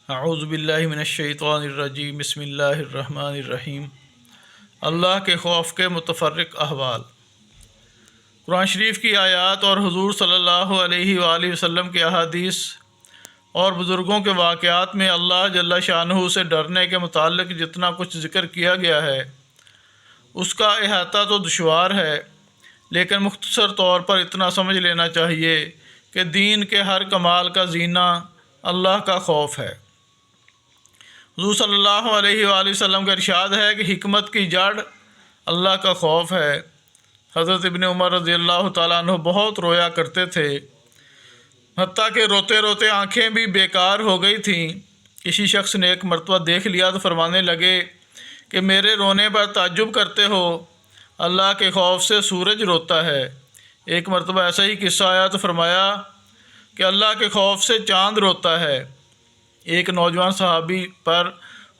اعوذ باللہ من الشیطان الرجیم بسم اللہ الرحمن الرحیم۔ اللہ کے خوف کے متفرق احوال۔ قرآن شریف کی آیات اور حضور صلی اللہ علیہ وآلہ وسلم کے احادیث اور بزرگوں کے واقعات میں اللہ جل شانہ سے ڈرنے کے متعلق جتنا کچھ ذکر کیا گیا ہے اس کا احاطہ تو دشوار ہے، لیکن مختصر طور پر اتنا سمجھ لینا چاہیے کہ دین کے ہر کمال کا زینہ اللہ کا خوف ہے۔ حضور صلی اللہ علیہ وآلہ وسلم کا ارشاد ہے کہ حکمت کی جڑ اللہ کا خوف ہے۔ حضرت ابن عمر رضی اللہ تعالیٰ عنہ بہت رویا کرتے تھے، حتیٰ کہ روتے روتے آنکھیں بھی بیکار ہو گئی تھیں۔ کسی شخص نے ایک مرتبہ دیکھ لیا تو فرمانے لگے کہ میرے رونے پر تعجب کرتے ہو، اللہ کے خوف سے سورج روتا ہے۔ ایک مرتبہ ایسا ہی قصہ آیا تو فرمایا کہ اللہ کے خوف سے چاند روتا ہے۔ ایک نوجوان صحابی پر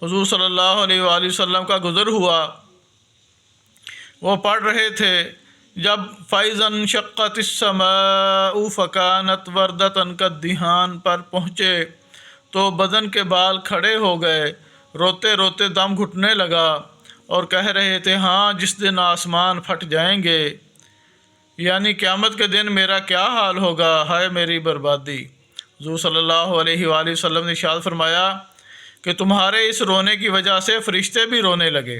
حضور صلی اللہ علیہ وآلہ وسلم کا گزر ہوا، وہ پڑھ رہے تھے جب فَإِذَا انشَقَّتِ السَّمَاءُ فَكَانَتْ وَرْدَةً كَالدِّهَانِ پر پہنچے تو بدن کے بال کھڑے ہو گئے، روتے روتے دم گھٹنے لگا اور کہہ رہے تھے ہاں جس دن آسمان پھٹ جائیں گے، یعنی قیامت کے دن میرا کیا حال ہوگا، ہائے میری بربادی۔ حضور صلی اللہ علیہ وآلہ وسلم نے ارشاد فرمایا کہ تمہارے اس رونے کی وجہ سے فرشتے بھی رونے لگے۔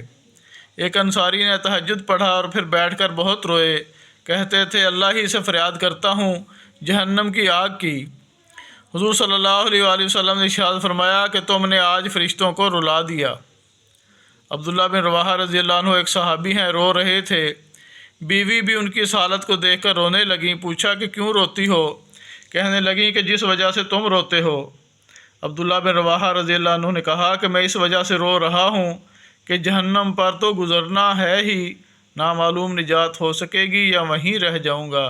ایک انصاری نے تہجد پڑھا اور پھر بیٹھ کر بہت روئے، کہتے تھے اللہ ہی سے فریاد کرتا ہوں جہنم کی آگ کی۔ حضور صلی اللہ علیہ وآلہ وسلم نے ارشاد فرمایا کہ تم نے آج فرشتوں کو رلا دیا۔ عبداللہ بن رواحہ رضی اللہ عنہ ایک صحابی ہیں، رو رہے تھے، بیوی بھی ان کی اس حالت کو دیکھ کر رونے لگیں۔ پوچھا کہ کیوں روتی ہو؟ کہنے لگیں کہ جس وجہ سے تم روتے ہو۔ عبداللہ بن رواحہ رضی اللہ عنہ نے کہا کہ میں اس وجہ سے رو رہا ہوں کہ جہنم پر تو گزرنا ہے ہی، نہ معلوم نجات ہو سکے گی یا وہیں رہ جاؤں گا۔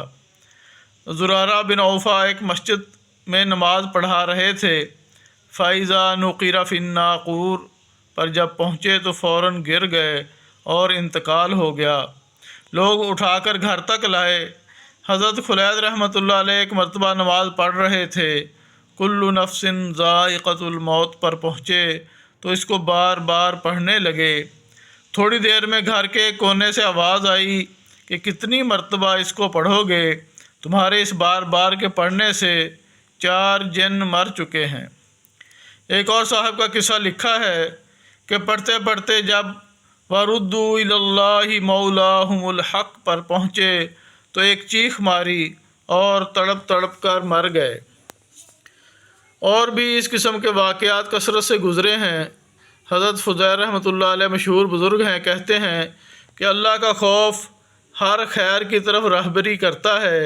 زرارہ بن اوفا ایک مسجد میں نماز پڑھا رہے تھے، فَإِذَا نُقِرَ فِي النَّاقُورِ پر جب پہنچے تو فوراً گر گئے اور انتقال ہو گیا۔ لوگ اٹھا کر گھر تک لائے۔ حضرت خلید رحمۃ اللہ علیہ ایک مرتبہ نماز پڑھ رہے تھے، کل نفس ذائقۃ الموت پر پہنچے تو اس کو بار بار پڑھنے لگے۔ تھوڑی دیر میں گھر کے کونے سے آواز آئی کہ کتنی مرتبہ اس کو پڑھو گے، تمہارے اس بار بار کے پڑھنے سے 4 جن مر چکے ہیں۔ ایک اور صاحب کا قصہ لکھا ہے کہ پڑھتے پڑھتے جب وَرُدُّوا إِلَى اللَّهِ مَوْلَاهُمُ الْحَقِّ پر پہنچے تو ایک چیخ ماری اور تڑپ تڑپ کر مر گئے۔ اور بھی اس قسم کے واقعات کثرت سے گزرے ہیں۔ حضرت فضیل رحمۃ اللہ علیہ مشہور بزرگ ہیں، کہتے ہیں کہ اللہ کا خوف ہر خیر کی طرف رہبری کرتا ہے۔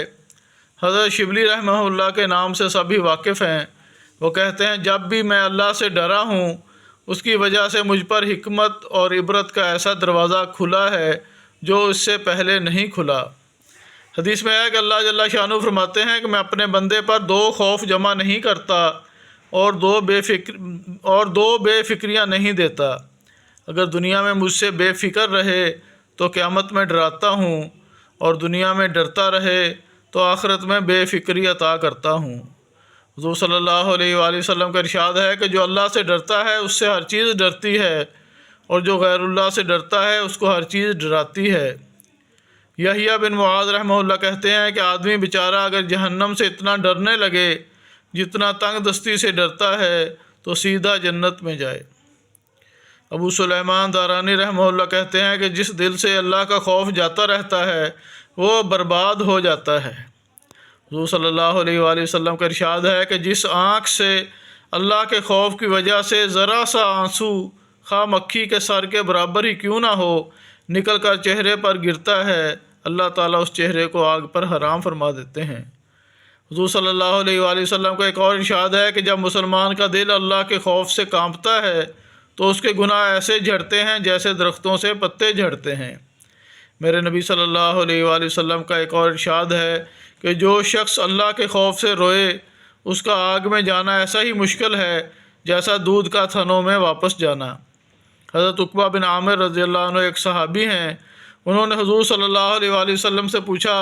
حضرت شبلی رحمہ اللہ کے نام سے سبھی واقف ہیں، وہ کہتے ہیں جب بھی میں اللہ سے ڈرا ہوں اس کی وجہ سے مجھ پر حکمت اور عبرت کا ایسا دروازہ کھلا ہے جو اس سے پہلے نہیں کھلا۔ حدیث میں ہے کہ اللہ جل شانہ فرماتے ہیں کہ میں اپنے بندے پر 2 خوف جمع نہیں کرتا اور دو بے فکریاں نہیں دیتا۔ اگر دنیا میں مجھ سے بے فکر رہے تو قیامت میں ڈراتا ہوں، اور دنیا میں ڈرتا رہے تو آخرت میں بے فکری عطا کرتا ہوں۔ حضور صلی اللہ علیہ وآلہ وسلم کا ارشاد ہے کہ جو اللہ سے ڈرتا ہے اس سے ہر چیز ڈرتی ہے، اور جو غیر اللہ سے ڈرتا ہے اس کو ہر چیز ڈراتی ہے۔ یحییٰ بن معاذ رحمہ اللہ کہتے ہیں کہ آدمی بیچارہ اگر جہنم سے اتنا ڈرنے لگے جتنا تنگ دستی سے ڈرتا ہے تو سیدھا جنت میں جائے۔ ابو سلیمان دارانی رحمہ اللہ کہتے ہیں کہ جس دل سے اللہ کا خوف جاتا رہتا ہے وہ برباد ہو جاتا ہے۔ حضور صلی اللہ علیہ وآلہ وسلم کا ارشاد ہے کہ جس آنکھ سے اللہ کے خوف کی وجہ سے ذرا سا آنسو خواہ مکھی کے سر کے برابر ہی کیوں نہ ہو نکل کر چہرے پر گرتا ہے، اللہ تعالیٰ اس چہرے کو آگ پر حرام فرما دیتے ہیں۔ حضور صلی اللہ علیہ وآلہ وسلم کا ایک اور ارشاد ہے کہ جب مسلمان کا دل اللہ کے خوف سے کانپتا ہے تو اس کے گناہ ایسے جھڑتے ہیں جیسے درختوں سے پتے جھڑتے ہیں۔ میرے نبی صلی اللہ علیہ وآلہ وسلم کا ایک اور ارشاد ہے کہ جو شخص اللہ کے خوف سے روئے اس کا آگ میں جانا ایسا ہی مشکل ہے جیسا دودھ کا تھنوں میں واپس جانا۔ حضرت عقبہ بن عامر رضی اللہ عنہ ایک صحابی ہیں، انہوں نے حضور صلی اللہ علیہ وآلہ وسلم سے پوچھا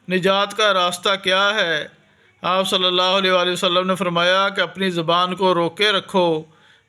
نجات کا راستہ کیا ہے؟ آپ صلی اللہ علیہ وآلہ وسلم نے فرمایا کہ اپنی زبان کو روکے رکھو،